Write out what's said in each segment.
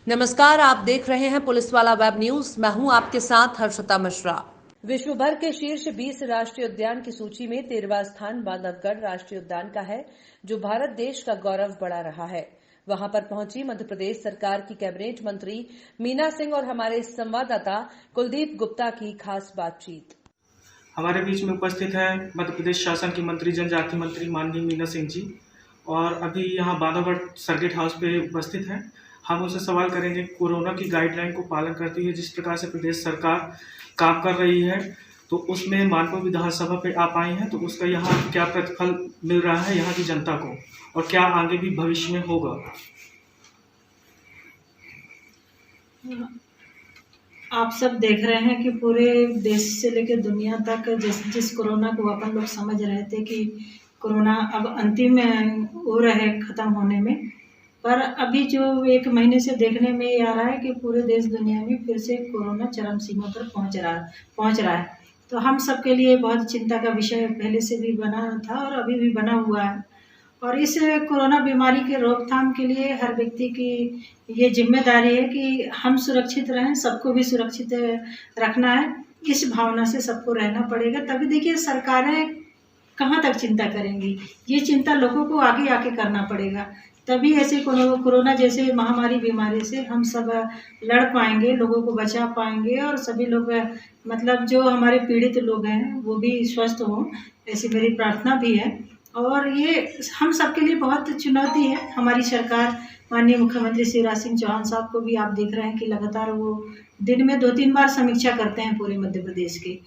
नमस्कार, आप देख रहे हैं पुलिस वाला वेब न्यूज। मैं हूं आपके साथ हर्षिता मिश्रा। विश्व भर के शीर्ष 20 राष्ट्रीय उद्यान की सूची में 13वां स्थान बांधवगढ़ राष्ट्रीय उद्यान का है, जो भारत देश का गौरव बढ़ा रहा है। वहां पर पहुंची मध्य प्रदेश सरकार की कैबिनेट मंत्री मीना सिंह और हमारे संवाददाता कुलदीप गुप्ता की खास बातचीत। हमारे बीच में उपस्थित है मध्य प्रदेश शासन की मंत्री जनजाति मंत्री माननीय मीना सिंह जी, और अभी यहाँ बांधवगढ़ सर्किट हाउस पे उपस्थित हैं। हम उनसे सवाल करेंगे कोरोना की गाइडलाइन को पालन करते हुए जिस प्रकार से प्रदेश सरकार काम कर रही है, तो उसमें मानपुर विधानसभा पे आप आई हैं, तो उसका यहाँ क्या प्रतिफल मिल रहा है यहाँ की जनता को, और क्या आगे भी भविष्य में होगा। आप सब देख रहे हैं कि पूरे देश से लेकर दुनिया तक जिस कोरोना को अपन लोग समझ रहे थे कि कोरोना अब अंतिम हो रहा है ख़त्म होने में, पर अभी जो 1 महीने से देखने में ये आ रहा है कि पूरे देश दुनिया में फिर से कोरोना चरम सीमा पर पहुंच रहा है। तो हम सब के लिए बहुत चिंता का विषय पहले से भी बना था और अभी भी बना हुआ है। और इस कोरोना बीमारी के रोकथाम के लिए हर व्यक्ति की ये जिम्मेदारी है कि हम सुरक्षित रहें, सबको भी सुरक्षित रखना है। इस भावना से सबको रहना पड़ेगा, तभी देखिए सरकारें कहाँ तक चिंता करेंगी। ये चिंता लोगों को आगे आके करना पड़ेगा, तभी ऐसे कोरोना जैसे महामारी बीमारी से हम सब लड़ पाएंगे, लोगों को बचा पाएंगे और सभी लोग मतलब जो हमारे पीड़ित लोग हैं वो भी स्वस्थ हों, ऐसी मेरी प्रार्थना भी है। और ये हम सबके लिए बहुत चुनौती है। हमारी सरकार माननीय मुख्यमंत्री शिवराज सिंह चौहान साहब को भी आप देख रहे हैं कि लगातार वो दिन में 2-3 बार समीक्षा करते हैं पूरे मध्य प्रदेश के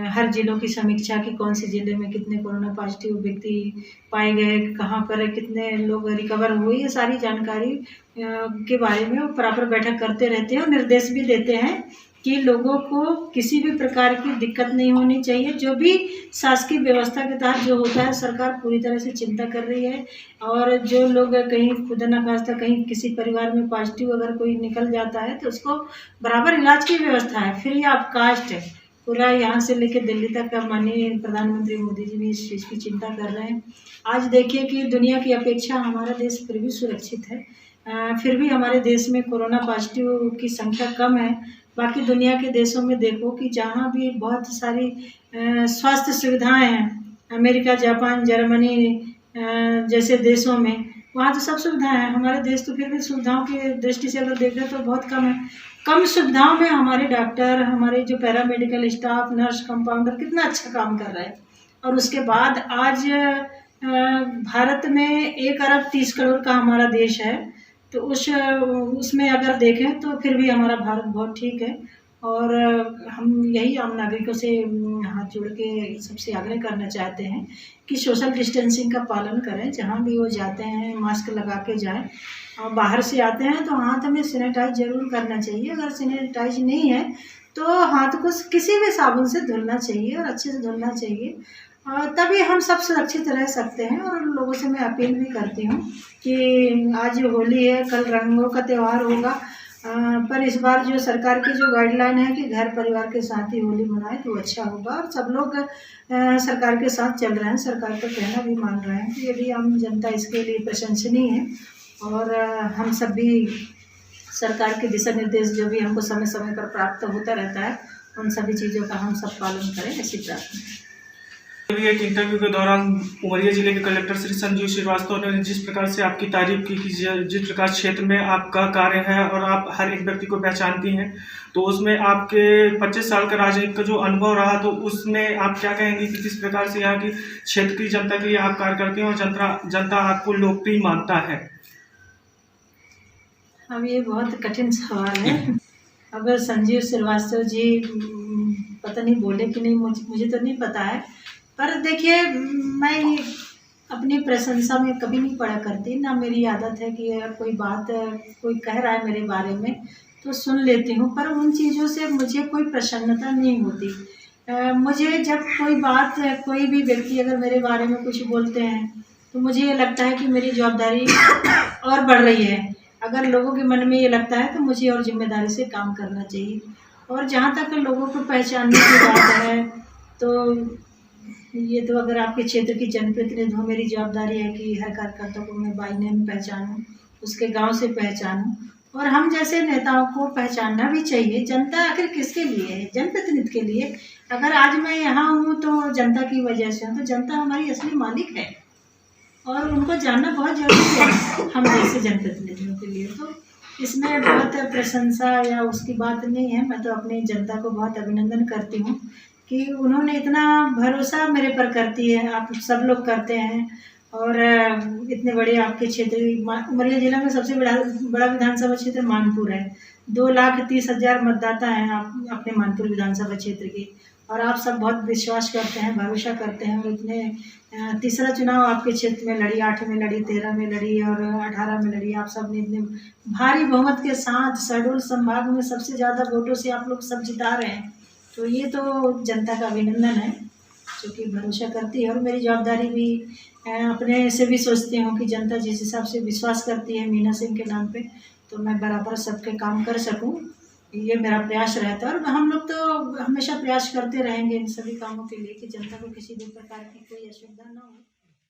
हर जिलों की समीक्षा की कौन से जिले में कितने कोरोना पॉजिटिव व्यक्ति पाए गए, कहाँ पर कितने लोग रिकवर हुए, ये सारी जानकारी के बारे में वो प्रॉपर बैठक करते रहते हैं और निर्देश भी देते हैं कि लोगों को किसी भी प्रकार की दिक्कत नहीं होनी चाहिए। जो भी शासकीय व्यवस्था के तहत जो होता है सरकार पूरी तरह से चिंता कर रही है। और जो लोग कहीं खुदा न खास्ता कहीं किसी परिवार में पॉजिटिव अगर कोई निकल जाता है तो उसको बराबर इलाज की व्यवस्था है, फ्री ऑफ कास्ट है पूरा, यहाँ से लेकर दिल्ली तक का। माननीय प्रधानमंत्री मोदी जी भी इस चीज़ की चिंता कर रहे हैं। आज देखिए कि दुनिया की अपेक्षा हमारा देश फिर भी सुरक्षित है। फिर भी हमारे देश में कोरोना पॉजिटिव की संख्या कम है। बाकी दुनिया के देशों में देखो कि जहाँ भी बहुत सारी स्वास्थ्य सुविधाएं हैं, अमेरिका, जापान, जर्मनी जैसे देशों में, वहाँ तो सब सुविधाएं हैं। हमारे देश तो फिर भी सुविधाओं की दृष्टि से अगर देखें तो बहुत कम है। कम सुविधाओं में हमारे डॉक्टर, हमारे जो पैरामेडिकल स्टाफ, नर्स, कंपाउंडर कितना अच्छा काम कर रहे हैं। और उसके बाद आज भारत में 1 अरब 30 करोड़ का हमारा देश है, तो उसमें अगर देखें तो फिर भी हमारा भारत बहुत ठीक है। और हम यही आम नागरिकों से हाथ जोड़ के सबसे आग्रह करना चाहते हैं कि सोशल डिस्टेंसिंग का पालन करें। जहाँ भी वो जाते हैं मास्क लगा के जाएं, और बाहर से आते हैं तो हाथ हमें सैनिटाइज जरूर करना चाहिए। अगर सैनिटाइज नहीं है तो हाथ को किसी भी साबुन से धुलना चाहिए और अच्छे से धुलना चाहिए, तभी हम सब सुरक्षित रह सकते हैं। और लोगों से मैं अपील भी करती हूँ कि आज होली है, कल रंगों का त्यौहार होगा, पर इस बार जो सरकार की जो गाइडलाइन है कि घर परिवार के साथ ही होली मनाएं तो अच्छा होगा। और सब लोग सरकार के साथ चल रहे हैं, सरकार का कहना भी मान रहे हैं, तो यदि आम जनता इसके लिए प्रशंसनीय है। और हम सब भी सरकार के दिशा निर्देश जो भी हमको समय समय पर प्राप्त होता रहता है, उन सभी चीज़ों का हम सब पालन करें, ऐसी प्रार्थना है। एक इंटरव्यू के दौरान उमरिया जिले के कलेक्टर श्री संजीव श्रीवास्तव ने जिस प्रकार से आपकी तारीफ की कि जिस प्रकार क्षेत्र में आपका कार्य है और आप हर एक व्यक्ति को पहचानती हैं, तो उसमें आपके 25 साल का राजनीति का जो अनुभव रहा, तो उसमें आप क्या कहेंगे कि किस प्रकार से यहाँ की क्षेत्र की जनता के लिए आप कार्य करते हैं और जनता आपको लोकप्रिय मानता है। अब ये बहुत कठिन सवाल है। अब संजीव श्रीवास्तव जी पता नहीं बोले कि नहीं, मुझे तो नहीं पता है। पर देखिए, मैं अपनी प्रशंसा में कभी नहीं पड़ा करती, ना मेरी आदत है कि अगर कोई बात कोई कह रहा है मेरे बारे में तो सुन लेती हूँ, पर उन चीज़ों से मुझे कोई प्रसन्नता नहीं होती। मुझे जब कोई भी व्यक्ति अगर मेरे बारे में कुछ बोलते हैं तो मुझे ये लगता है कि मेरी जवाबदारी और बढ़ रही है। अगर लोगों के मन में ये लगता है तो मुझे और जिम्मेदारी से काम करना चाहिए। और जहाँ तक लोगों को पहचानने की बात है, तो ये तो अगर आपके क्षेत्र की जनप्रतिनिधि हो, मेरी जवाबदारी है कि हर कार्यकर्ता को मैं बाई नेम पहचानूँ, उसके गांव से पहचानूँ। और हम जैसे नेताओं को पहचानना भी चाहिए, जनता आखिर किसके लिए है, जनप्रतिनिधि के लिए। अगर आज मैं यहाँ हूँ तो जनता की वजह से हूँ, तो जनता हमारी असली मालिक है और उनको जानना बहुत जरूरी है हम जैसे जनप्रतिनिधियों के लिए। तो इसमें बहुत प्रशंसा या उसकी बात नहीं है, मैं तो अपनी जनता को बहुत अभिनंदन करती हूँ कि उन्होंने इतना भरोसा मेरे पर करती है, आप सब लोग करते हैं। और इतने बड़े आपके क्षेत्र उमरिया जिला में सबसे बड़ा विधानसभा क्षेत्र मानपुर है। 2,30,000 मतदाता हैं आप अपने मानपुर विधानसभा क्षेत्र के, और आप सब बहुत विश्वास करते हैं, भरोसा करते हैं। और इतने तीसरा चुनाव आपके क्षेत्र में लड़ी, 8 में लड़ी, 13 में लड़ी और 18 में लड़ी। आप सब ने इतने भारी बहुमत के साथ शहडोल संभाग में सबसे ज़्यादा वोटों से आप लोग सब जिता रहे हैं। तो ये तो जनता का अभिनंदन है जो कि भरोसा करती है। और मेरी जवाबदारी भी अपने से भी सोचती हूँ कि जनता जिस हिसाब से विश्वास करती है मीना सिंह के नाम पे, तो मैं बराबर सबके काम कर सकूँ, ये मेरा प्रयास रहता है। और हम लोग तो हमेशा प्रयास करते रहेंगे इन सभी कामों के लिए कि जनता को किसी भी प्रकार की कोई असुविधा ना हो।